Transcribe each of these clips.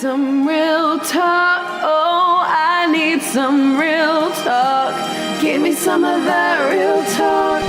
some real talk. Oh, I need some real talk. Give me some of that real talk.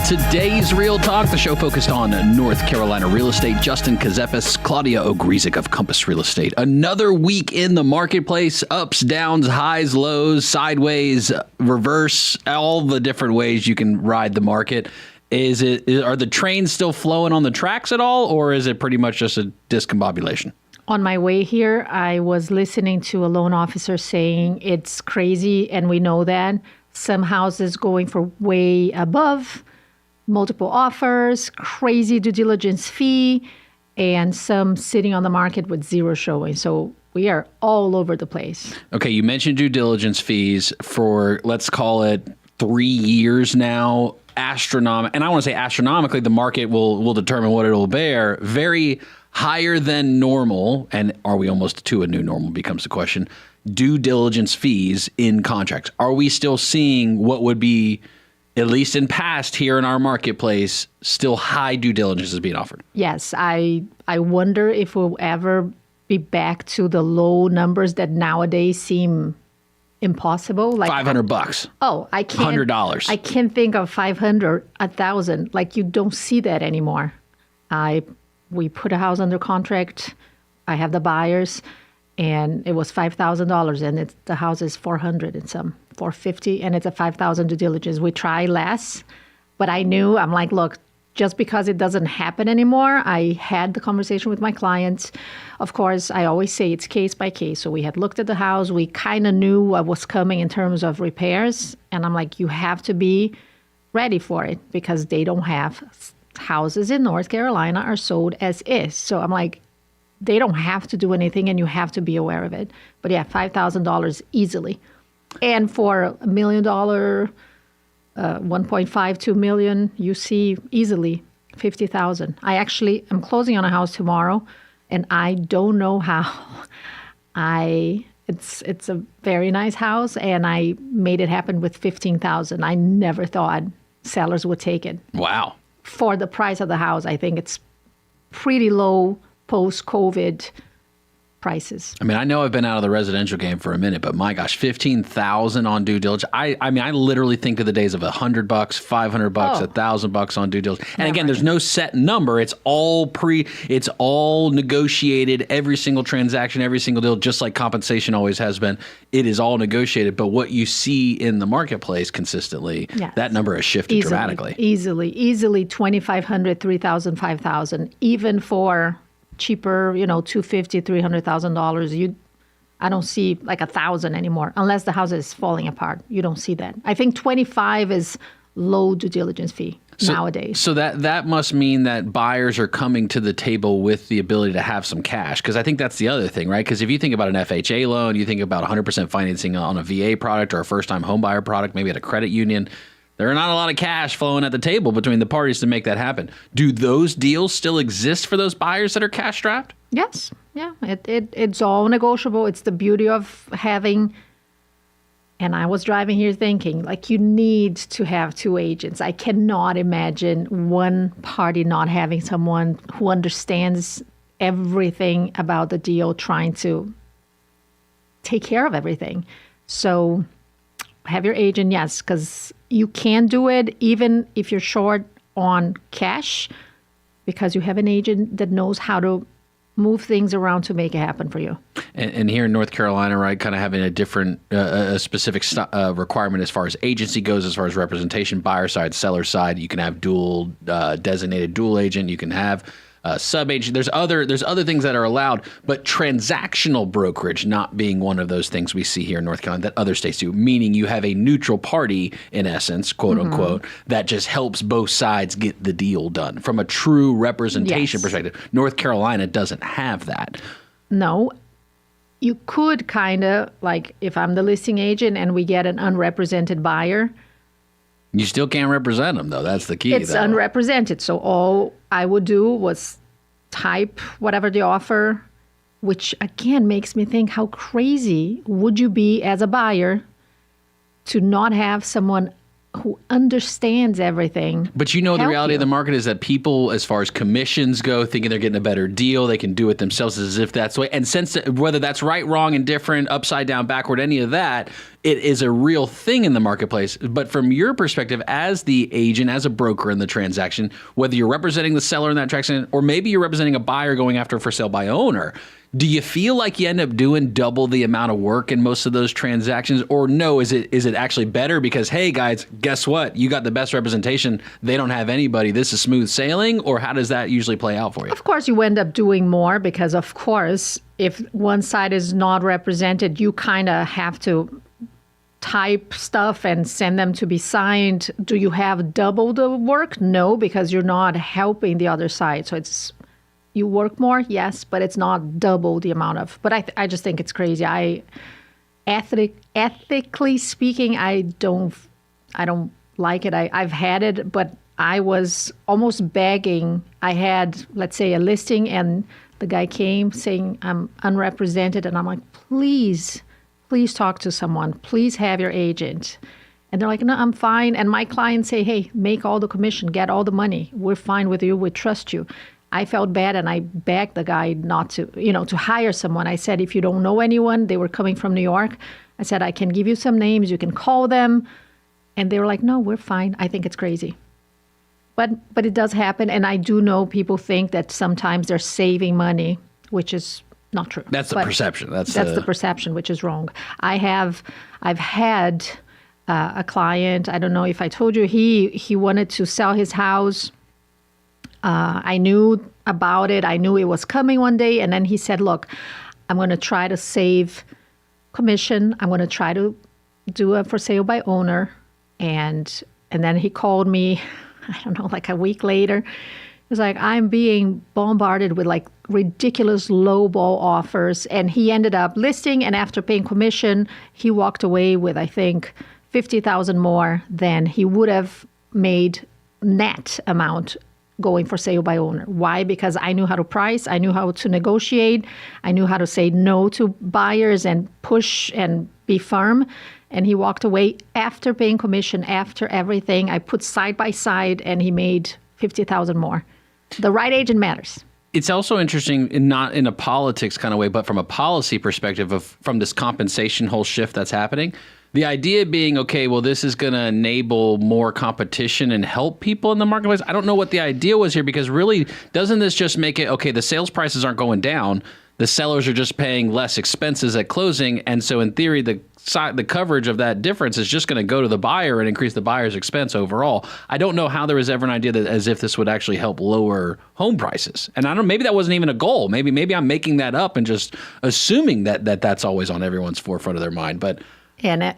Today's Real Talk, the show focused on North Carolina real estate. Justin Ckezepis, Claudia Ogrizek of Compass Real Estate. Another week in the marketplace, ups, downs, highs, lows, sideways, reverse, all the different ways you can ride the market. Are the trains still flowing on the tracks at all, or is it pretty much just a discombobulation? On my way here, I was listening to a loan officer saying it's crazy, and we know that. Some houses going for way above, multiple offers, crazy due diligence fee, and some sitting on the market with zero showing. So we are all over the place. Okay, you mentioned due diligence fees for, let's call it 3 years now. And I want to say astronomically, the market will determine what it will bear. Very higher than normal, and are we almost to a new normal becomes the question, due diligence fees in contracts. Are we still seeing what would be, at least in past here in our marketplace, still high due diligence is being offered? Yes, I wonder if we'll ever be back to the low numbers that nowadays seem impossible. Like $500. Oh, I can't. $100. I can't think of 500, 1,000. Like you don't see that anymore. We put a house under contract. I have the buyers, and it was $5,000, and the house is 400 and some, 450, and it's a 5,000 due diligence. We try less, but I'm like, look, just because it doesn't happen anymore, I had the conversation with my clients. Of course, I always say it's case by case. So we had looked at the house. We kind of knew what was coming in terms of repairs. And I'm like, you have to be ready for it because they don't have houses in North Carolina are sold as is. So I'm like, they don't have to do anything and you have to be aware of it. But yeah, $5,000 easily. And for $1 million, 1.5, 2 million, you see easily 50,000. I actually am closing on a house tomorrow, and I don't know how. It's a very nice house, and I made it happen with 15,000. I never thought sellers would take it. Wow. For the price of the house, I think it's pretty low post-COVID prices. I mean, I know I've been out of the residential game for a minute, but my gosh, 15,000 on due diligence. I mean, I literally think of the days of $100, $500, $1,000 on due diligence. And again, there's no set number. It's all negotiated. Every single transaction, every single deal, just like compensation always has been. It is all negotiated. But what you see in the marketplace consistently, that number has shifted dramatically. Easily 2,500, 3,000, 5,000, even for cheaper, $250,000, $300,000. I don't see like 1,000 anymore, unless the house is falling apart. You don't see that. I think 25 is low due diligence fee nowadays. So that must mean that buyers are coming to the table with the ability to have some cash, because I think that's the other thing, right? Because if you think about an FHA loan, you think about 100% financing on a VA product or a first-time home buyer product, maybe at a credit union. There are not a lot of cash flowing at the table between the parties to make that happen. Do those deals still exist for those buyers that are cash strapped? Yes. Yeah. It's all negotiable. It's the beauty of having, and I was driving here thinking, like, you need to have two agents. I cannot imagine one party not having someone who understands everything about the deal, trying to take care of everything. So have your agent, yes, because you can do it even if you're short on cash, because you have an agent that knows how to move things around to make it happen for you. And here in North Carolina, right, kind of having a different, a specific requirement as far as agency goes, as far as representation, buyer side, seller side. You can have designated dual agent. You can have sub-agent. There's other things that are allowed, but transactional brokerage not being one of those things we see here in North Carolina that other states do, meaning you have a neutral party, in essence, quote unquote, that just helps both sides get the deal done. From a true representation perspective, North Carolina doesn't have that. No. You could kind of, like, if I'm the listing agent and we get an unrepresented buyer. You still can't represent them, though. That's the key. It's unrepresented. So all I would do was type whatever the offer, which again makes me think, how crazy would you be as a buyer to not have someone who understands everything. But you know, the help reality you. of the market is that people, as far as commissions go, thinking they're getting a better deal, they can do it themselves as if that's the way. And since whether that's right, wrong, indifferent, upside down, backward, any of that, it is a real thing in the marketplace. But from your perspective, as the agent, as a broker in the transaction, whether you're representing the seller in that transaction, or maybe you're representing a buyer going after a for sale by owner, do you feel like you end up doing double the amount of work in most of those transactions? Or no, is it actually better because, hey, guys, guess what? You got the best representation. They don't have anybody. This is smooth sailing? Or how does that usually play out for you? Of course, you end up doing more because, of course, if one side is not represented, you kind of have to type stuff and send them to be signed. Do you have double the work? No, because you're not helping the other side. So you work more, yes, but it's not double the amount of. But I just think it's crazy. Ethically speaking, I don't like it. I've had it, but I was almost begging. I had, let's say, a listing, and the guy came saying I'm unrepresented, and I'm like, please talk to someone. Please have your agent. And they're like, no, I'm fine. And my clients say, hey, make all the commission, get all the money. We're fine with you. We trust you. I felt bad, and I begged the guy not to, to hire someone. I said, if you don't know anyone, they were coming from New York. I said, I can give you some names. You can call them. And they were like, no, we're fine. I think it's crazy. But it does happen. And I do know people think that sometimes they're saving money, which is not true. That's the perception. That's the perception, which is wrong. I've had a client, I don't know if I told you, he wanted to sell his house. I knew about it. I knew it was coming one day. And then he said, look, I'm going to try to save commission. I'm going to try to do a for sale by owner. And then he called me, I don't know, like a week later. He was like, I'm being bombarded with like ridiculous lowball offers. And he ended up listing, and after paying commission, he walked away with, I think, $50,000 more than he would have made net amount going for sale by owner. Why? Because I knew how to price, I knew how to negotiate, I knew how to say no to buyers and push and be firm. And he walked away after paying commission, after everything. I put side by side, and he made $50,000 more. The right agent matters. It's also interesting, not in a politics kind of way, but from a policy perspective from this compensation whole shift that's happening. The idea being, okay, well, this is going to enable more competition and help people in the marketplace. I don't know what the idea was here, because really, doesn't this just make it, okay, the sales prices aren't going down. The sellers are just paying less expenses at closing. And so in theory, the coverage of that difference is just going to go to the buyer and increase the buyer's expense overall. I don't know how there was ever an idea that as if this would actually help lower home prices. And I don't, maybe that wasn't even a goal. Maybe I'm making that up and just assuming that's always on everyone's forefront of their mind. And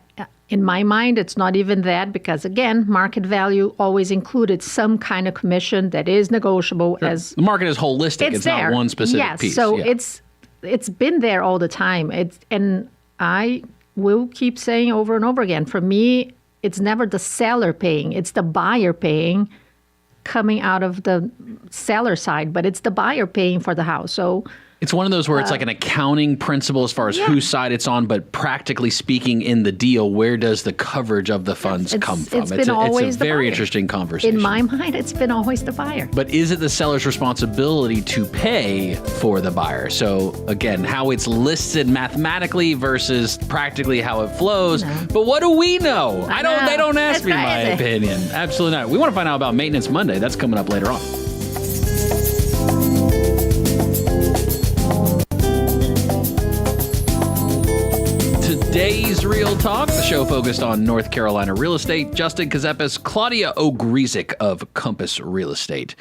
in my mind, it's not even that, because, again, market value always included some kind of commission that is negotiable. Sure. As the market is holistic. It's there. Not one specific piece. So it's been there all the time. And I will keep saying over and over again, for me, it's never the seller paying. It's the buyer paying coming out of the seller side, but it's the buyer paying for the house. So it's one of those where it's like an accounting principle as far as whose side it's on, but practically speaking in the deal, where does the coverage of the funds come from? It's a very interesting conversation. In my mind, it's been always the buyer. But is it the seller's responsibility to pay for the buyer? So again, how it's listed mathematically versus practically how it flows. No. But what do we know? They don't ask me my crazy. opinion. Absolutely not. We want to find out about Maintenance Monday. That's coming up later on. Today's Real Talk, the show focused on North Carolina real estate. Justin Ckezepis, Claudia Ogrizek of Compass Real Estate.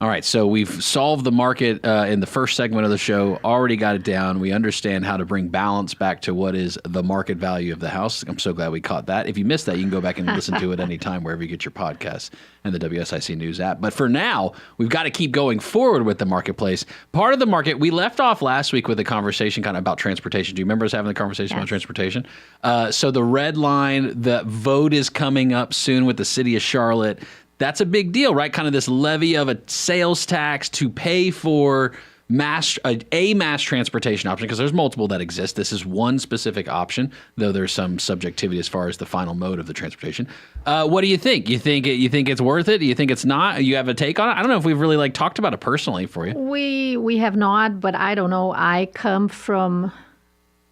All right, so we've solved the market in the first segment of the show, already got it down. We understand how to bring balance back to what is the market value of the house. I'm so glad we caught that. If you missed that, you can go back and listen to it anytime wherever you get your podcasts and the WSIC News app. But for now, we've got to keep going forward with the marketplace. Part of the market, we left off last week with a conversation kind of about transportation. Do you remember us having the conversation about transportation? So the red line, the vote is coming up soon with the city of Charlotte. That's a big deal, right? Kind of this levy of a sales tax to pay for a mass transportation option, because there's multiple that exist. This is one specific option, though there's some subjectivity as far as the final mode of the transportation. What do you think? You think it's worth it? Do you think it's not? You have a take on it? I don't know if we've really talked about it personally for you. We have not, but I don't know. I come from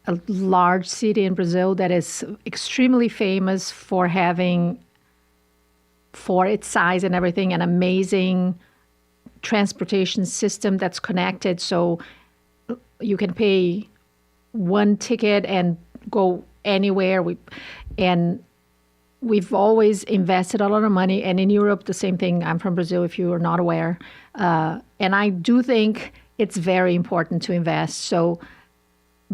a large city in Brazil that is extremely famous for having, for its size and everything, an amazing transportation system that's connected. So you can pay one ticket and go anywhere. We've always invested a lot of money. And in Europe, the same thing. I'm from Brazil, if you are not aware. And I do think it's very important to invest. So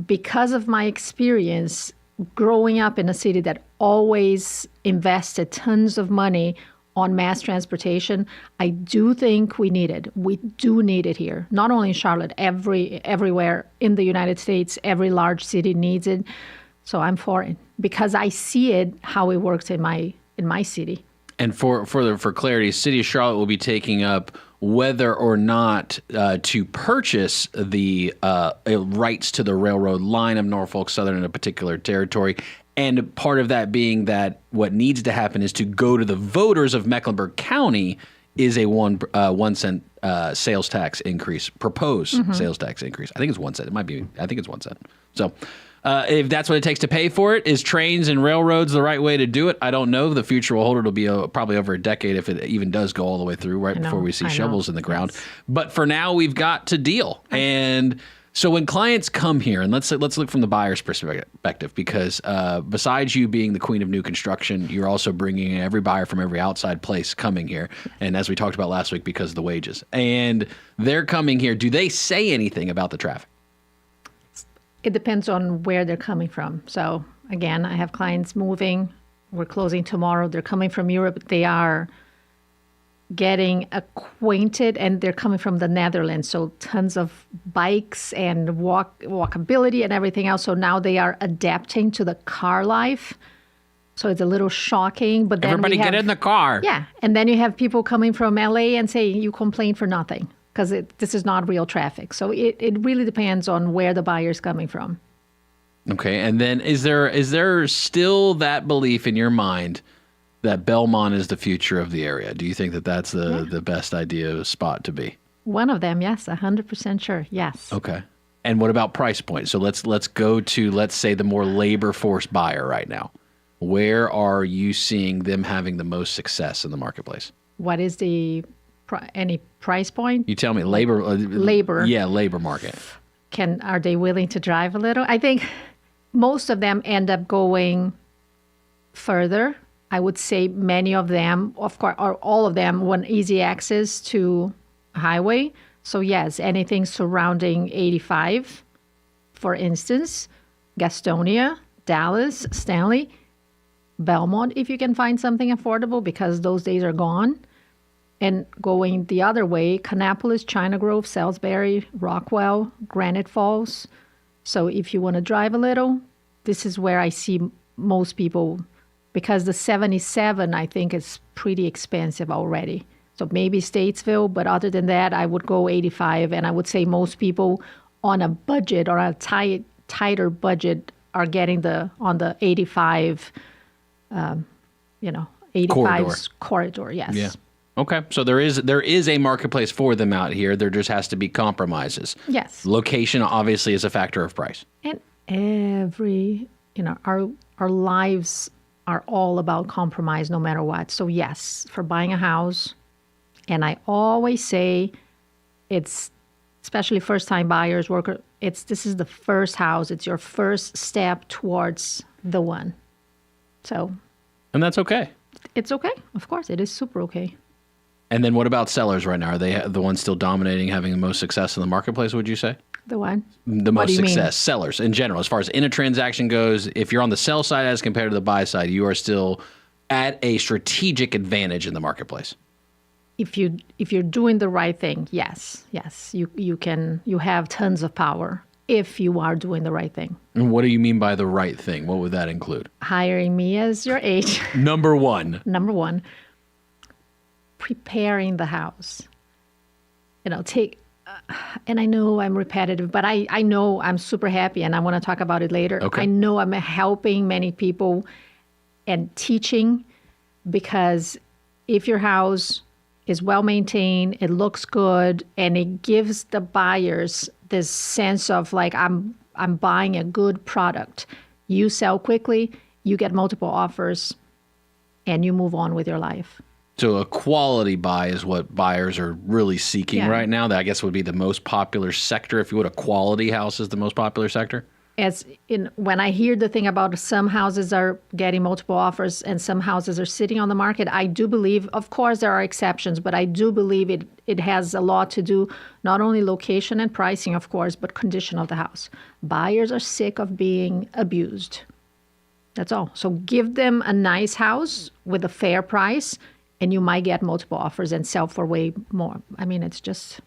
because of my experience growing up in a city that always invested tons of money on mass transportation, I do think we need it. We do need it here. Not only in Charlotte, everywhere in the United States, every large city needs it. So I'm for it because I see it, how it works in my city. And for clarity, City of Charlotte will be taking up whether or not to purchase the rights to the railroad line of Norfolk Southern in a particular territory. And part of that being that what needs to happen is to go to the voters of Mecklenburg County is a 1 cent sales tax increase, proposed sales tax increase. I think it's 1 cent. It might be, I think it's 1 cent. So if that's what it takes to pay for it, is trains and railroads the right way to do it? I don't know. The future will hold. It'll be probably over a decade if it even does go all the way through, right before we see shovels in the ground. Yes. But for now, we've got to deal. And so when clients come here, and let's look from the buyer's perspective, because besides you being the queen of new construction, you're also bringing in every buyer from every outside place coming here. And as we talked about last week, because of the wages. And they're coming here. Do they say anything about the traffic? It depends on where they're coming from. So again, I have clients moving. We're closing tomorrow. They're coming from Europe. They are getting acquainted, and they're coming from the Netherlands. So tons of bikes and walkability and everything else. So now they are adapting to the car life. So it's a little shocking. But then everybody get in the car. Yeah. And then you have people coming from LA and say, you complain for nothing, because this is not real traffic. So it really depends on where the buyer's coming from. Okay, and then is there still that belief in your mind that Belmont is the future of the area? Do you think that that's the best spot to be? One of them, yes, 100% sure, yes. Okay, and what about price point? So let's go to, let's say, the more labor force buyer right now. Where are you seeing them having the most success in the marketplace? What is any price point? You tell me. Labor. Yeah, labor market. Are they willing to drive a little? I think most of them end up going further. I would say many of them, of course, or all of them, want easy access to highway. So yes, anything surrounding 85, for instance, Gastonia, Dallas, Stanley, Belmont, if you can find something affordable, because those days are gone. And going the other way, Kannapolis, China Grove, Salisbury, Rockwell, Granite Falls. So if you want to drive a little, this is where I see most people, because the 77, I think, is pretty expensive already. So maybe Statesville, but other than that, I would go 85. And I would say most people on a budget or a tighter budget are getting on the 85, 85 corridor, yes. Yeah. Okay, so there is a marketplace for them out here. There just has to be compromises. Yes. Location obviously is a factor of price. And our lives are all about compromise no matter what. So yes, for buying a house, and I always say it's, especially first-time buyers, this is the first house. It's your first step towards the one. So. And that's okay. It's okay. Of course, it is super okay. And then what about sellers right now? Are they the ones still dominating, having the most success in the marketplace, would you say? The what? The most success. Sellers in general, as far as in a transaction goes, if you're on the sell side as compared to the buy side, you are still at a strategic advantage in the marketplace. If you're doing the right thing, yes. You have tons of power if you are doing the right thing. And what do you mean by the right thing? What would that include? Hiring me as your agent. Number one. Preparing the house. and I know I'm repetitive, but I know I'm super happy, and I want to talk about it later. Okay. I know I'm helping many people and teaching, because if your house is well maintained, it looks good, and it gives the buyers this sense of like, I'm buying a good product. You sell quickly, you get multiple offers, and you move on with your life. So a quality buy is what buyers are really seeking right now. That I guess would be the most popular sector. If you would, a quality house is the most popular sector. When I hear the thing about some houses are getting multiple offers and some houses are sitting on the market, I do believe, of course there are exceptions, but I do believe it has a lot to do, not only location and pricing, of course, but condition of the house. Buyers are sick of being abused. That's all. So give them a nice house with a fair price, and you might get multiple offers and sell for way more. I mean, it's just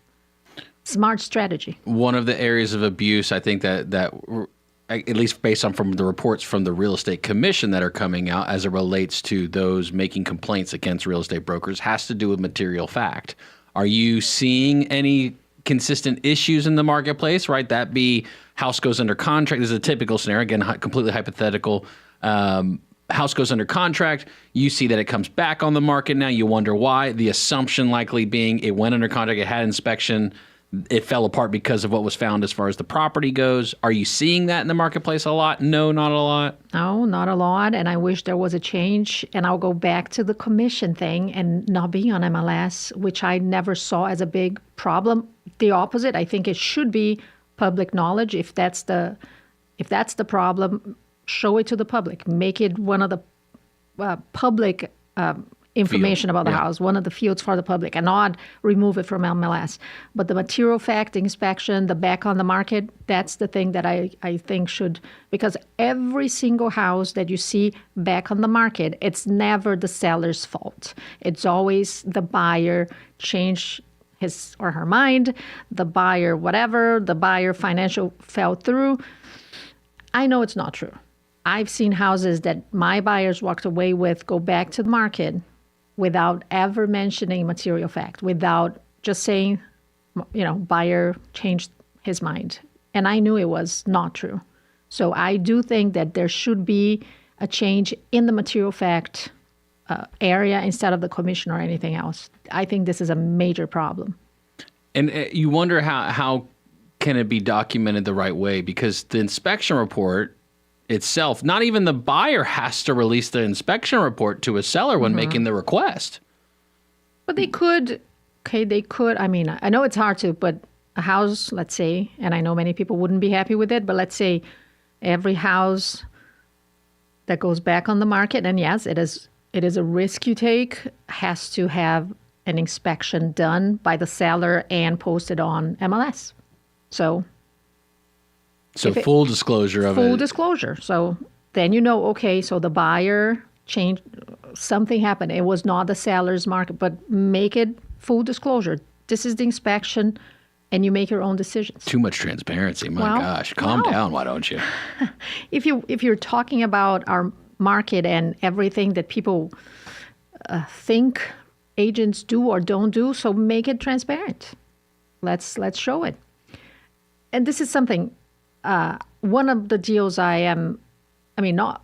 smart strategy. One of the areas of abuse, I think that at least based on from the reports from the Real Estate Commission that are coming out as it relates to those making complaints against real estate brokers, has to do with material fact. Are you seeing any consistent issues in the marketplace, right? That be house goes under contract. This is a typical scenario, again, completely hypothetical. House goes under contract. You see that it comes back on the market now. You wonder why. The assumption likely being it went under contract, it had inspection, it fell apart because of what was found as far as the property goes. Are you seeing that in the marketplace a lot? No, not a lot. No, not a lot. And I wish there was a change. And I'll go back to the commission thing and not being on MLS, which I never saw as a big problem. The opposite. I think it should be public knowledge. If that's the problem, show it to the public. Make it one of the public information about the house, one of the fields for the public, and not remove it from MLS. But the material fact inspection, the back on the market, that's the thing that I think should, because every single house that you see back on the market, it's never the seller's fault. It's always the buyer changed his or her mind, the buyer whatever, the buyer financial fell through. I know it's not true. I've seen houses that my buyers walked away with go back to the market without ever mentioning material fact, without just saying, buyer changed his mind. And I knew it was not true. So I do think that there should be a change in the material fact area instead of the commission or anything else. I think this is a major problem. And you wonder how can it be documented the right way? Because the inspection report itself, not even the buyer has to release the inspection report to a seller when making the request. But they could. I mean, I know it's hard to, but a house, let's say, and I know many people wouldn't be happy with it, but let's say every house that goes back on the market, and yes, it is a risk you take, has to have an inspection done by the seller and posted on MLS. So full disclosure of it. Full disclosure. So then okay, so the buyer changed, something happened. It was not the seller's market, but make it full disclosure. This is the inspection, and you make your own decisions. Too much transparency. My gosh, calm down, why don't you? If you're talking about our market and everything that people think agents do or don't do, so make it transparent. Let's show it. And this is something. One of the deals not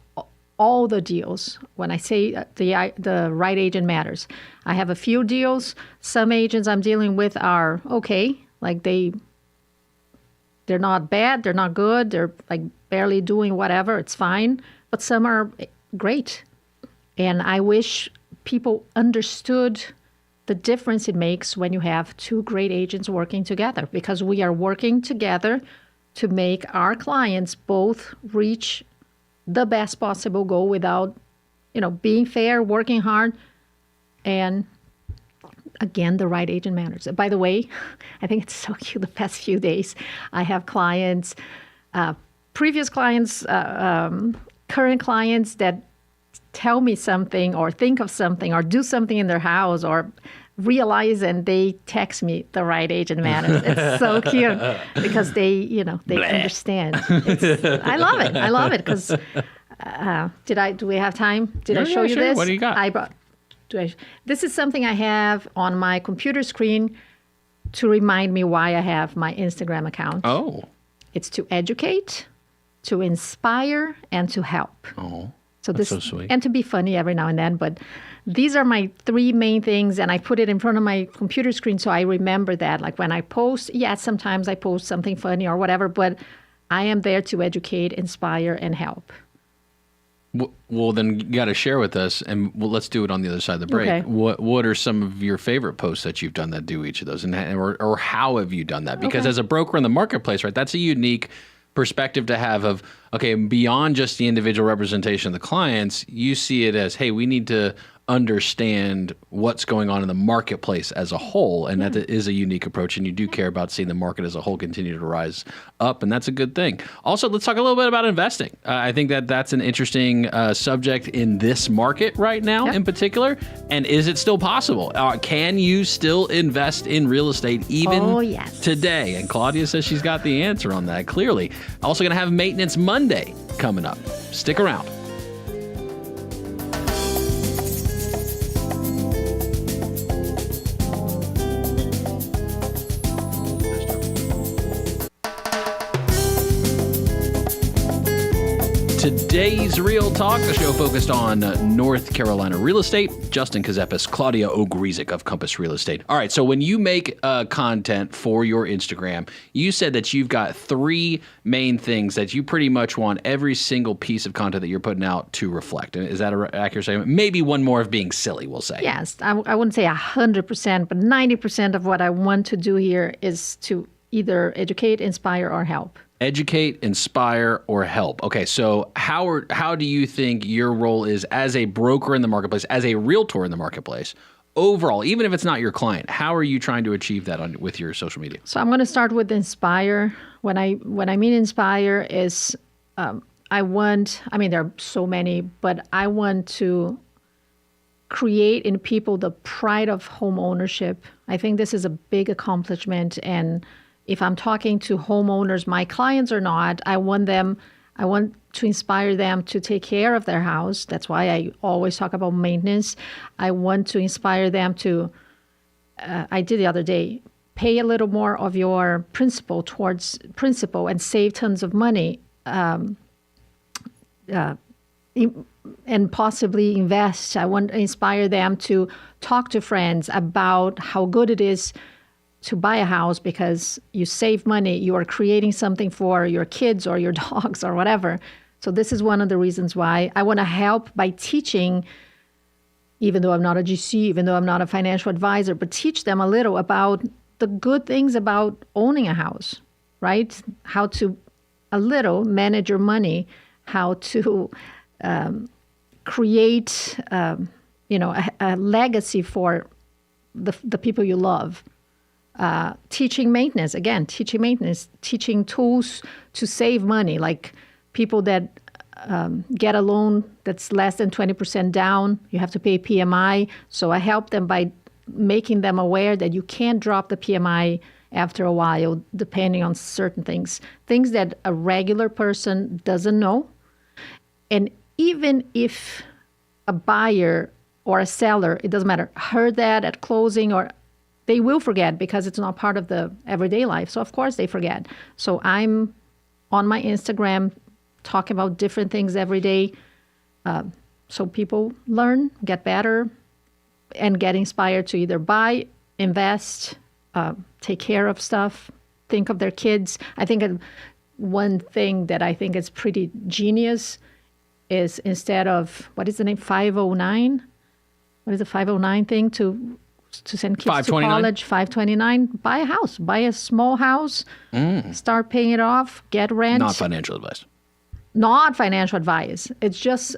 all the deals. When I say the right agent matters, I have a few deals. Some agents I'm dealing with are okay, like they're not bad, they're not good, they're like barely doing whatever, it's fine. But some are great, and I wish people understood the difference it makes when you have two great agents working together, because we are working together to make our clients both reach the best possible goal without, being fair, working hard. And again, the right agent matters. By the way, I think it's so cute the past few days. I have clients, previous clients, current clients that tell me something or think of something or do something in their house or realize, and they text me, the right agent matters. It's so cute because they understand. I love it because do we have time? Did I show you this? What do you got? This is something I have on my computer screen to remind me why I have my Instagram account. Oh. It's to educate, to inspire, and to help. Oh. So That's so sweet. And to be funny every now and then, but these are my 3 main things, and I put it in front of my computer screen so I remember that. Like when I post, sometimes I post something funny or whatever, but I am there to educate, inspire, and help. Well, then you got to share with us, and let's do it on the other side of the break. Okay. What are some of your favorite posts that you've done that do each of those, or how have you done that? Because as a broker in the marketplace, right, that's a unique perspective to have of, okay, beyond just the individual representation of the clients, you see it as, hey, we need to understand what's going on in the marketplace as a whole, and that is a unique approach, and you do care about seeing the market as a whole continue to rise up, and that's a good thing. Also, let's talk a little bit about investing. I think that that's an interesting subject in this market right now in particular, and is it still possible? Can you still invest in real estate even today? And Claudia says she's got the answer on that, clearly. Also going to have Maintenance Monday coming up. Stick around. Today's Real Talk, the show focused on North Carolina real estate. Justin Ckezepis, Claudia Ogrizek of Compass Real Estate. All right, so when you make content for your Instagram, you said that you've got 3 main things that you pretty much want every single piece of content that you're putting out to reflect. Is that an accurate statement? Maybe one more of being silly, we'll say. Yes, I wouldn't say 100%, but 90% of what I want to do here is to either educate, inspire, or help. Educate, inspire, or help. Okay, so how do you think your role is as a broker in the marketplace, as a realtor in the marketplace, overall, even if it's not your client? How are you trying to achieve that with your social media? So I'm going to start with inspire. When I mean inspire is, there are so many, but I want to create in people the pride of home ownership. I think this is a big accomplishment, and if I'm talking to homeowners, my clients or not, I want to inspire them to take care of their house. That's why I always talk about maintenance. I want to inspire them to, I did the other day, pay a little more of your principal and save tons of money, and possibly invest. I want to inspire them to talk to friends about how good it is to buy a house because you save money, you are creating something for your kids or your dogs or whatever. So this is one of the reasons why I want to help by teaching, even though I'm not a GC, even though I'm not a financial advisor, but teach them a little about the good things about owning a house, right? How to a little manage your money, how to create a legacy for the people you love. Teaching maintenance, teaching tools to save money, like people that get a loan that's less than 20% down, you have to pay PMI. So I help them by making them aware that you can't drop the PMI after a while, depending on certain things that a regular person doesn't know. And even if a buyer or a seller, it doesn't matter, heard that at closing, or they will forget because it's not part of the everyday life. So of course they forget. So I'm on my Instagram talking about different things every day. So people learn, get better, and get inspired to either buy, invest, take care of stuff, think of their kids. I think one thing that I think is pretty genius is instead of, what is the name, 509? What is the 509 thing to send kids to college? 529. Buy a house. Buy a small house. Start paying it off. Get rent. Not financial advice. Not financial advice. It's just,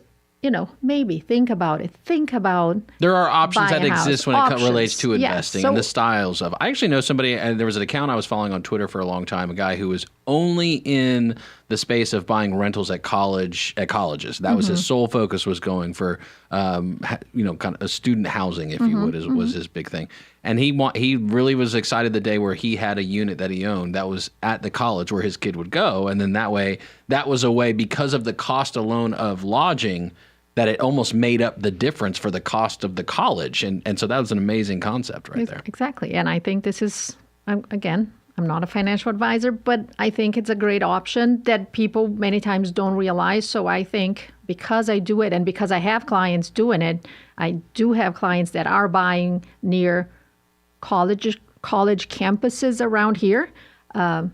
maybe think about it. Think about there are options that exist when it relates to investing, yes. So, and the styles of. I actually know somebody, and there was an account I was following on Twitter for a long time, a guy who was only in the space of buying rentals at colleges. That was his sole focus, was going for kind of a student housing, if you would, was his big thing. And he really was excited the day where he had a unit that he owned that was at the college where his kid would go, and then that was a way, because of the cost alone of lodging, that it almost made up the difference for the cost of the college. And so that was an amazing concept right there. Exactly. And I think this is I'm not a financial advisor, but I think it's a great option that people many times don't realize. So I think because I do it and because I have clients doing it, I do have clients that are buying near college campuses around here. I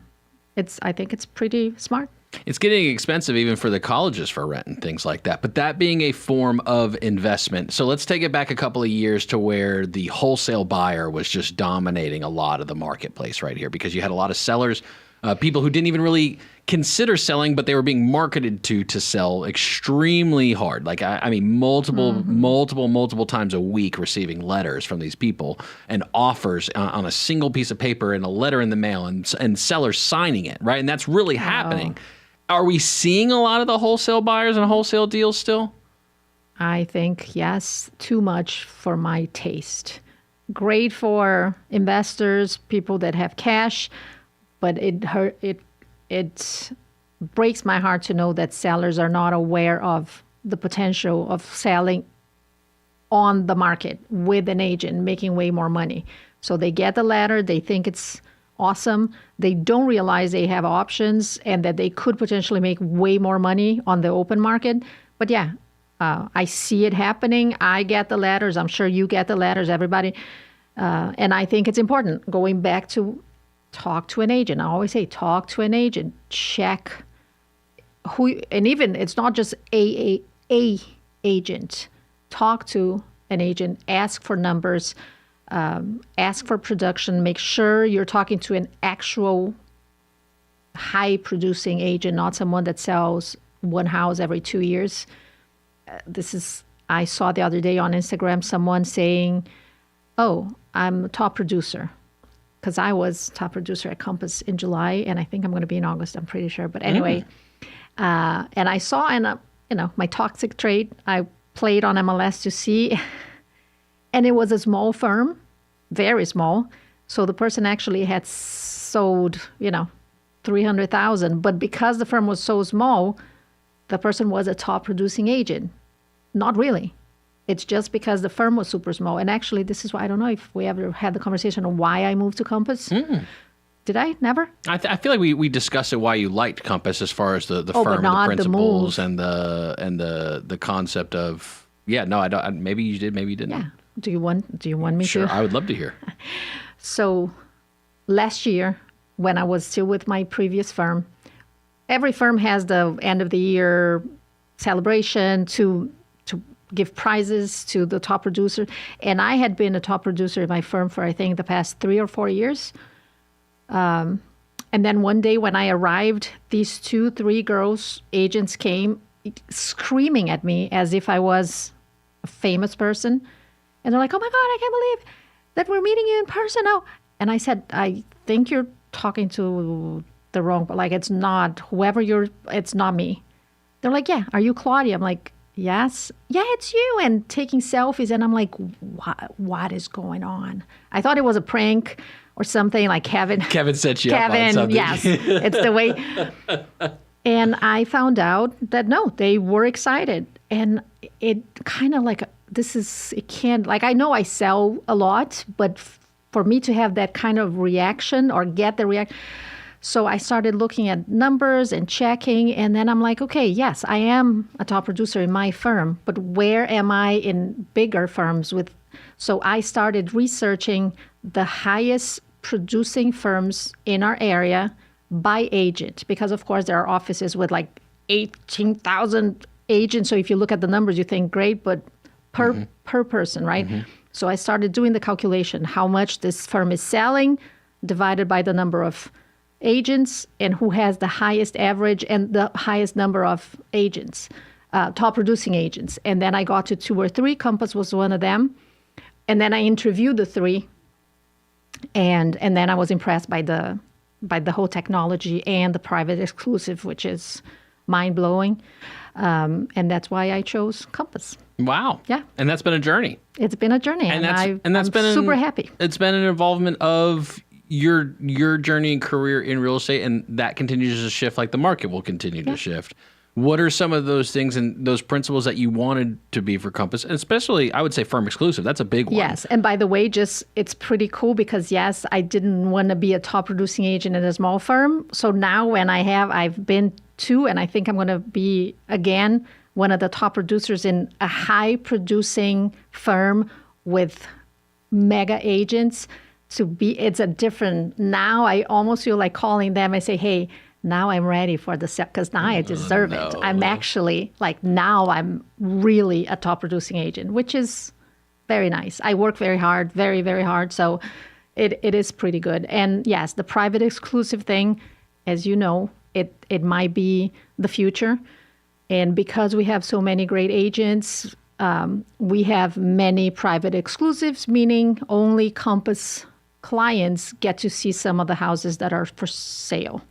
think it's pretty smart. It's getting expensive even for the colleges for rent and things like that. But that being a form of investment. So let's take it back a couple of years to where the wholesale buyer was just dominating a lot of the marketplace right here, because you had a lot of sellers, people who didn't even really consider selling, but they were being marketed to sell extremely hard. Like, I mean, multiple times a week receiving letters from these people and offers on a single piece of paper and a letter in the mail and sellers signing it, right? And that's really happening. Are we seeing a lot of the wholesale buyers and wholesale deals still? I think, yes, too much for my taste. Great for investors, people that have cash, but it breaks my heart to know that sellers are not aware of the potential of selling on the market with an agent, making way more money. So they get the letter, they think it's awesome. They don't realize they have options and that they could potentially make way more money on the open market. But yeah, I see it happening. I get the letters. I'm sure you get the letters, everybody. And I think it's important. Going back to talk to an agent. I always say talk to an agent. Check who, and even it's not just a agent. Talk to an agent. Ask for numbers. Ask for production. Make sure you're talking to an actual high-producing agent, not someone that sells one house every 2 years. I saw the other day on Instagram someone saying, "Oh, I'm a top producer," because I was top producer at Compass in July, and I think I'm going to be in August. I'm pretty sure. But anyway, and I saw my toxic trait. I played on MLS to see. And it was a small firm, very small. So the person actually had sold, $300,000. But because the firm was so small, the person was a top producing agent. Not really. It's just because the firm was super small. And actually, this is why I don't know if we ever had the conversation on why I moved to Compass. Did I? Never? I feel like we discussed it, why you liked Compass as far as the firm and the principles and the concept of, I don't. Maybe you did, maybe you didn't. Yeah. Do you want me to? Sure, I would love to hear. So last year, when I was still with my previous firm, every firm has the end of the year celebration to give prizes to the top producer. And I had been a top producer in my firm for, I think, the past 3 or 4 years. And then one day when I arrived, these 3 girls, agents, came screaming at me as if I was a famous person. And they're like, "Oh my God, I can't believe that we're meeting you in person now." And I said, "I think you're talking to the wrong, but it's not it's not me." They're like, "Yeah, are you Claudia?" I'm like, "Yes." "Yeah, it's you." And taking selfies. And I'm like, what is going on? I thought it was a prank or something, like Kevin. Kevin set you up on something. Yes, it's the way. And I found out that no, they were excited. And it kind of I know I sell a lot, but for me to have that kind of reaction or get the reaction. So I started looking at numbers and checking, and then I'm like, okay, yes, I am a top producer in my firm, but where am I in bigger firms with? So I started researching the highest producing firms in our area by agent, because of course there are offices with 18,000 agents. So if you look at the numbers, you think great, but per person, right? So I started doing the calculation, how much this firm is selling divided by the number of agents and who has the highest average and the highest number of agents, top producing agents. And then I got to 2 or 3. Compass was one of them. And then I interviewed the 3. And then I was impressed by the whole technology and the private exclusive, which is mind-blowing. And that's why I chose Compass. Wow. Yeah. And that's been a journey. It's been a journey. And I'm super happy. It's been an involvement of your journey and career in real estate, and that continues to shift like the market will continue to shift. What are some of those things and those principles that you wanted to be for Compass? And especially, I would say firm exclusive. That's a big one. Yes. And by the way, it's pretty cool because, yes, I didn't want to be a top producing agent in a small firm. So now when I've been to, and I think I'm going to be again, one of the top producers in a high producing firm with mega agents it's a different, now I almost feel like calling them and say, hey, now I'm ready for the set because now I deserve it. I'm actually now I'm really a top producing agent, which is very nice. I work very hard, very, very hard. So it is pretty good. And yes, the private exclusive thing, as you know, it might be the future. And because we have so many great agents, we have many private exclusives, meaning only Compass clients get to see some of the houses that are for sale.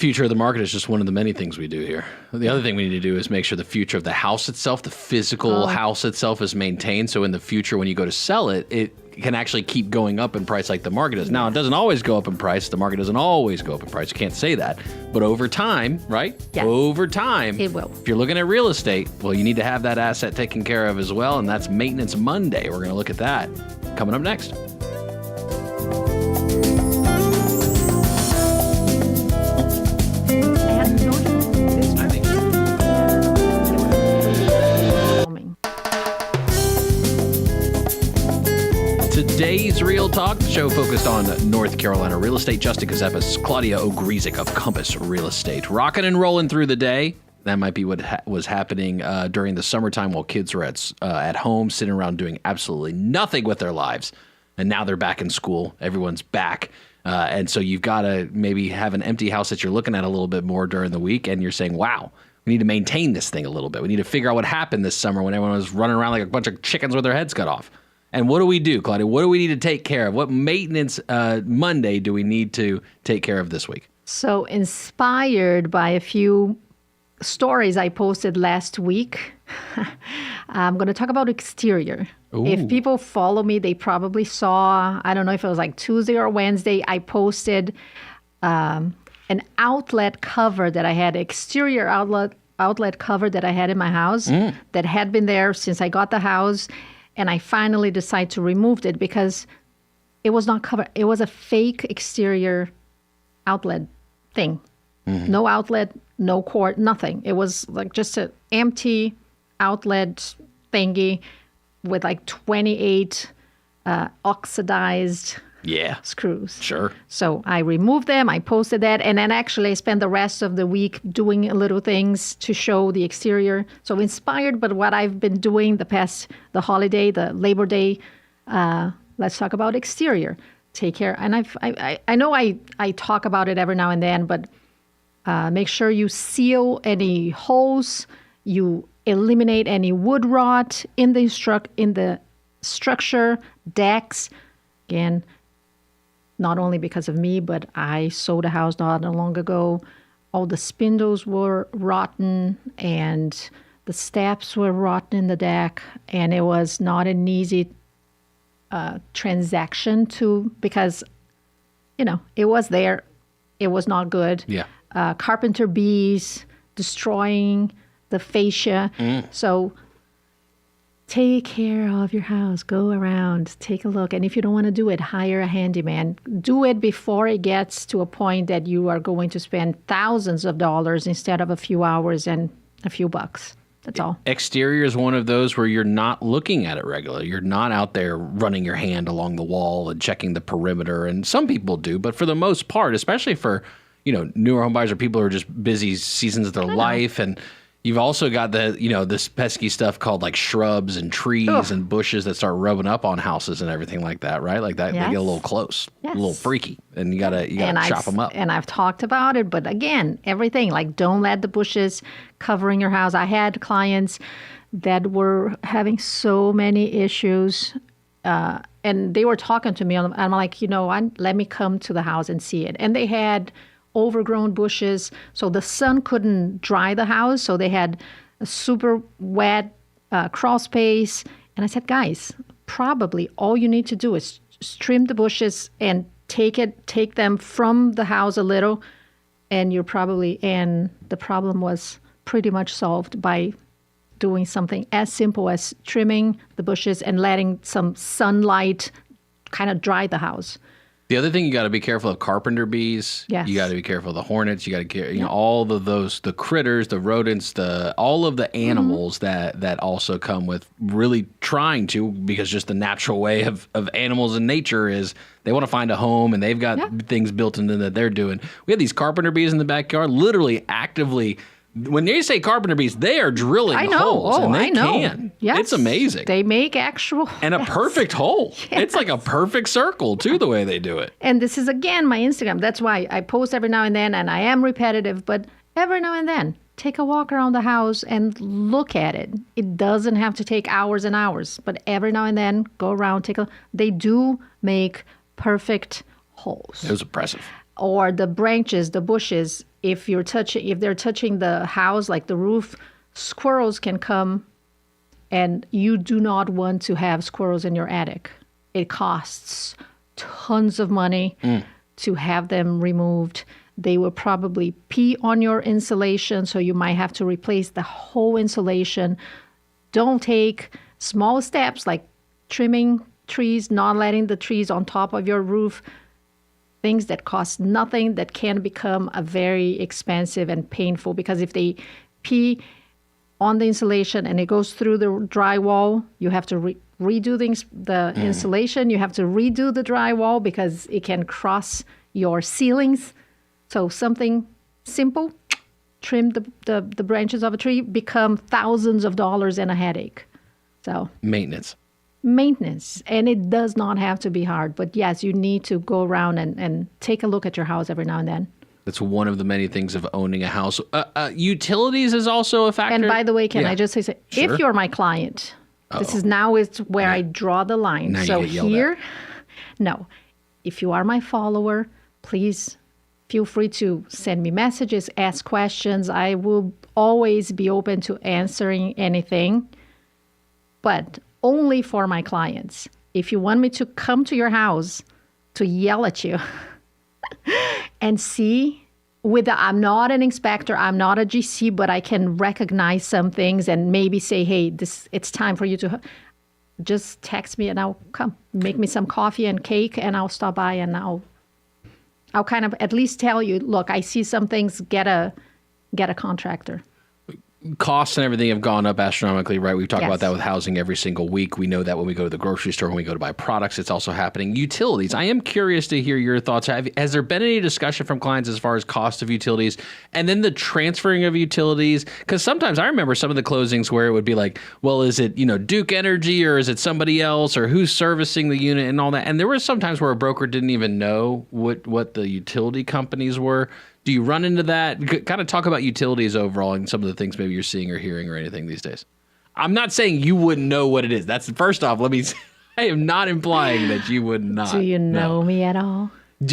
Future of the market is just one of the many things we do here. The other thing we need to do is make sure the future of the house itself, the physical house itself, is maintained. So in the future, when you go to sell it, it can actually keep going up in price like the market is. Now, it doesn't always go up in price. The market doesn't always go up in price. You can't say that. But over time, right? Yes. Over time, it will. If you're looking at real estate, well, you need to have that asset taken care of as well. And that's Maintenance Monday. We're going to look at that coming up next. Today's Real Talk, the show focused on North Carolina real estate. Justin Ckezepis, Claudia Ogrizek of Compass Real Estate. Rocking and rolling through the day. That might be what was happening during the summertime while kids were at home, sitting around doing absolutely nothing with their lives. And now they're back in school. Everyone's back. And so you've got to maybe have an empty house that you're looking at a little bit more during the week. And you're saying, wow, we need to maintain this thing a little bit. We need to figure out what happened this summer when everyone was running around like a bunch of chickens with their heads cut off. And what do we do, Claudia? What do we need to take care of? What maintenance Monday do we need to take care of this week? So inspired by a few stories I posted last week, I'm going to talk about exterior. Ooh. If people follow me, they probably saw, I don't know if it was like Tuesday or Wednesday, I posted an outlet cover that I had, exterior outlet cover that I had in my house that had been there since I got the house. And I finally decided to remove it because it was not covered. It was a fake exterior outlet thing. Mm-hmm. No outlet, no cord, nothing. It was like just an empty outlet thingy with like 28 oxidized screws. Sure. So I removed them. I posted that. And then actually I spent the rest of the week doing little things to show the exterior. So inspired by what I've been doing the holiday, the Labor Day, let's talk about exterior. Take care. And I know I talk about it every now and then, but make sure you seal any holes. You eliminate any wood rot in the structure, decks. Again, not only because of me, but I sold a house not long ago. All the spindles were rotten and the steps were rotten in the deck. And it was not an easy transaction because, it was there. It was not good. Yeah. Carpenter bees destroying the fascia. So take care of your house. Go around, take a look. And if you don't want to do it, hire a handyman. Do it before it gets to a point that you are going to spend thousands of dollars instead of a few hours and a few bucks. That's all. Exterior is one of those where you're not looking at it regularly. You're not out there running your hand along the wall and checking the perimeter. And some people do, but for the most part, especially for, newer home buyers or people who are just busy seasons of their life, and you've also got this pesky stuff called like shrubs and trees and bushes that start rubbing up on houses and everything like that, right? Like that, They get a little close, a little freaky, and you gotta chop them up. And I've talked about it, but again, everything, like don't let the bushes covering your house. I had clients that were having so many issues, and they were talking to me, and I'm like, let me come to the house and see it. And they had overgrown bushes, so the sun couldn't dry the house, so they had a super wet crawl space. And I said, guys, probably all you need to do is trim the bushes and take them from the house a little, and the problem was pretty much solved by doing something as simple as trimming the bushes and letting some sunlight kind of dry the house. The other thing, you got to be careful of carpenter bees. Yes. You got to be careful of the hornets. You got to know, all of those, the critters, the rodents, all of the animals that also come with really trying to, because just the natural way of animals in nature is they want to find a home, and they've got things built into that they're doing. We have these carpenter bees in the backyard, literally actively. When you say carpenter bees, they are drilling holes, and they can. Yes. It's amazing. They make actual... And a perfect hole. Yes. It's like a perfect circle, too, the way they do it. And this is, again, my Instagram. That's why I post every now and then, and I am repetitive, but every now and then, take a walk around the house and look at it. It doesn't have to take hours and hours, but every now and then, go around, they do make perfect holes. It was impressive. Or the branches, the bushes, if they're touching the house, like the roof, squirrels can come, and you do not want to have squirrels in your attic. It costs tons of money to have them removed. They will probably pee on your insulation, so you might have to replace the whole insulation. Don't take small steps like trimming trees, not letting the trees on top of your roof. Things that cost nothing that can become a very expensive and painful, because if they pee on the insulation and it goes through the drywall, you have to redo the insulation. You have to redo the drywall because it can cross your ceilings. So something simple, trim the branches of a tree, become thousands of dollars and a headache. So Maintenance. And it does not have to be hard, but yes, you need to go around and take a look at your house every now and then. That's one of the many things of owning a house. Utilities is also a factor. And by the way, can I just say, Sure. if you're my client, this is where I draw the line. Now So you get yelled here, no, if you are my follower, please feel free to send me messages, ask questions. I will always be open to answering anything, but only for my clients. If you want me to come to your house to yell at you and see, I'm not an inspector, I'm not a GC, but I can recognize some things and maybe say, hey, it's time for you to just text me and I'll come. Make me some coffee and cake and I'll stop by and I'll kind of at least tell you, look, I see some things, get a contractor. Costs and everything have gone up astronomically, right? We talk about that with housing every single week. We know that when we go to the grocery store, when we go to buy products, it's also happening. Utilities. I am curious to hear your thoughts. Has there been any discussion from clients as far as cost of utilities and then the transferring of utilities? Because sometimes I remember some of the closings where it would be like, well, is it, Duke Energy or is it somebody else or who's servicing the unit and all that? And there were some times where a broker didn't even know what the utility companies were. Do you run into that? Kind of talk about utilities overall and some of the things maybe you're seeing or hearing or anything these days. I'm not saying you wouldn't know what it is. That's first off, let me say, I am not implying that you would not. Do you know me at all?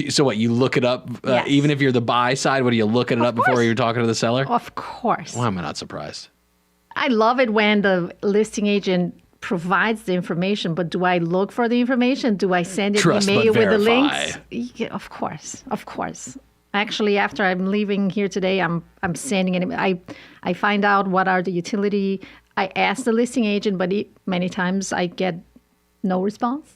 So what, you look it up, Yes. even if you're the buy side, what, are you looking it up before you're talking to the seller? Of course. Why am I not surprised? I love it when the listing agent provides the information, but do I look for the information? Do I send an email with the links? Yeah, of course. Actually, after I'm leaving here today, I'm sending it. I find out what are the utility. I ask the listing agent, but many times I get no response,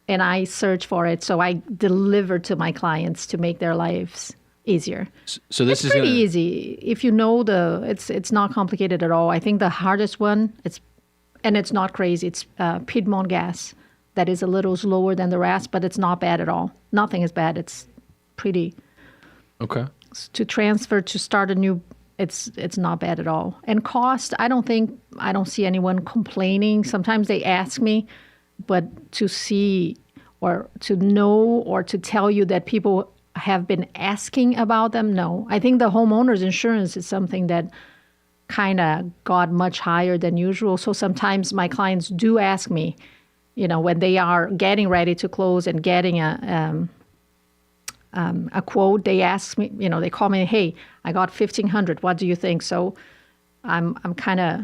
and I search for it. So I deliver to my clients to make their lives easier. So this is pretty easy if you know it's not complicated at all. I think the hardest one it's not crazy. It's Piedmont gas. That is a little slower than the rest, but it's not bad at all. Nothing is bad. It's pretty. Okay. To transfer, to start a new, it's not bad at all. And cost, I don't see anyone complaining. Sometimes they ask me, but to see or to know or to tell you that people have been asking about them, no. I think the homeowner's insurance is something that kind of got much higher than usual. So sometimes my clients do ask me, when they are getting ready to close and getting a quote, they ask me, they call me, hey, I got $1,500. What do you think? So I'm kind of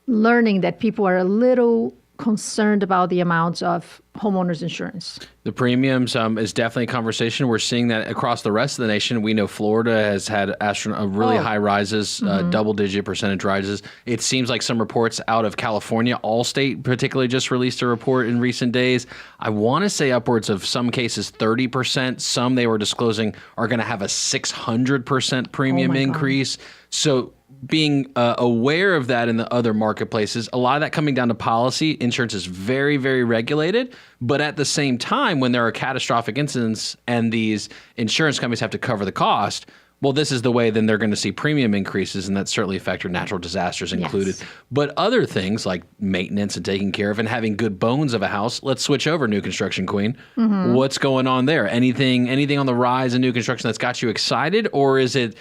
learning that people are a little concerned about the amounts of homeowners insurance. The premiums is definitely a conversation. We're seeing that across the rest of the nation. We know Florida has had really high rises, double-digit percentage rises. It seems like some reports out of California, Allstate particularly just released a report in recent days. I want to say upwards of some cases 30%. Some they were disclosing are going to have a 600% premium increase. So being aware of that in the other marketplaces, a lot of that coming down to policy. Insurance is very, very regulated. But at the same time, when there are catastrophic incidents and these insurance companies have to cover the cost, well, this is the way then they're going to see premium increases, and that's certainly a factor, natural disasters included. Yes. But other things like maintenance and taking care of and having good bones of a house, let's switch over, new construction queen. Mm-hmm. What's going on there? Anything on the rise in new construction that's got you excited, or is it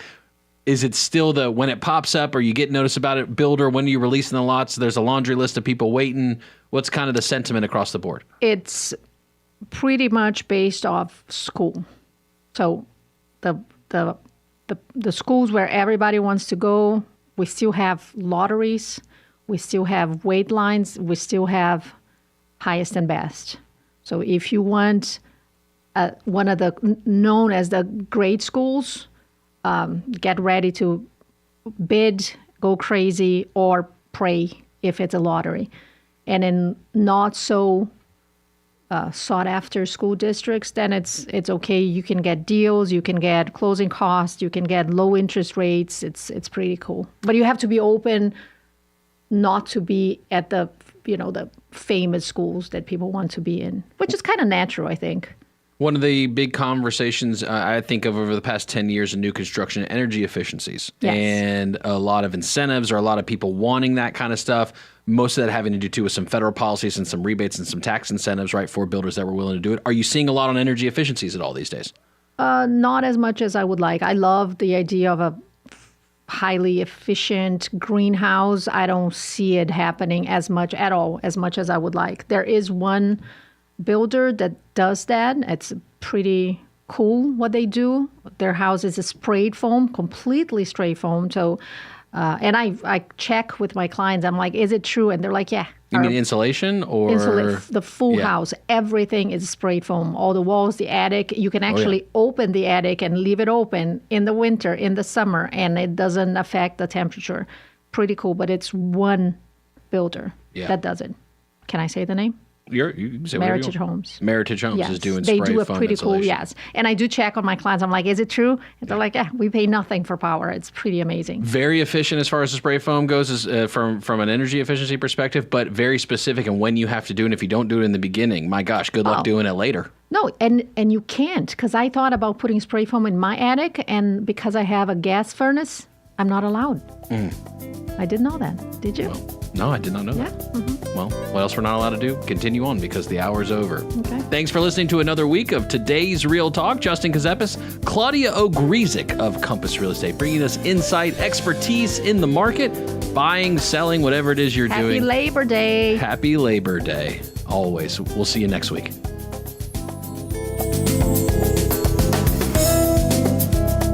still the when it pops up or you get notice about it, builder, when you release in the lots, there's a laundry list of people waiting? What's kind of the sentiment across the board? It's pretty much based off school. So the schools where everybody wants to go, we still have lotteries, we still have wait lines, we still have highest and best. So if you want one of the known as the great schools, get ready to bid, go crazy, or pray if it's a lottery. And in not so sought after school districts, then it's okay. You can get deals, you can get closing costs, you can get low interest rates. It's pretty cool. But you have to be open not to be at the famous schools that people want to be in, which is kind of natural, I think. One of the big conversations I think of over the past 10 years in new construction, energy efficiencies. Yes. And a lot of incentives or a lot of people wanting that kind of stuff. Most of that having to do too with some federal policies and some rebates and some tax incentives, right, for builders that were willing to do it. Are you seeing a lot on energy efficiencies at all these days? Not as much as I would like. I love the idea of a highly efficient greenhouse. I don't see it happening as much at all, as much as I would like. There is one builder that does that. It's pretty cool what they do. Their house is a sprayed foam, completely straight foam. So, and I check with my clients. I'm like, is it true? And they're like, yeah. You mean insulation or? The full house. Everything is sprayed foam. All the walls, the attic. You can actually open the attic and leave it open in the winter, in the summer, and it doesn't affect the temperature. Pretty cool. But it's one builder that does it. Can I say the name? You can say Meritage Homes. Meritage Homes yes. is doing they spray do a foam pretty insulation. cool, yes. And I do check on my clients. I'm like, is it true? And they're like, yeah, we pay nothing for power. It's pretty amazing. Very efficient as far as the spray foam goes from an energy efficiency perspective, but very specific in when you have to do it. And if you don't do it in the beginning, my gosh, good luck doing it later. No, and you can't, because I thought about putting spray foam in my attic, and because I have a gas furnace, I'm not allowed. I didn't know that. Did you? Well, no, I did not know that. Mm-hmm. Well, what else we're not allowed to do? Continue on because the hour's over. Okay. Thanks for listening to another week of today's Real Talk. Justin Ckezepis, Claudia Ogrizek of Compass Real Estate, bringing us insight, expertise in the market, buying, selling, whatever it is you're doing. Happy Labor Day. Happy Labor Day. Always. We'll see you next week.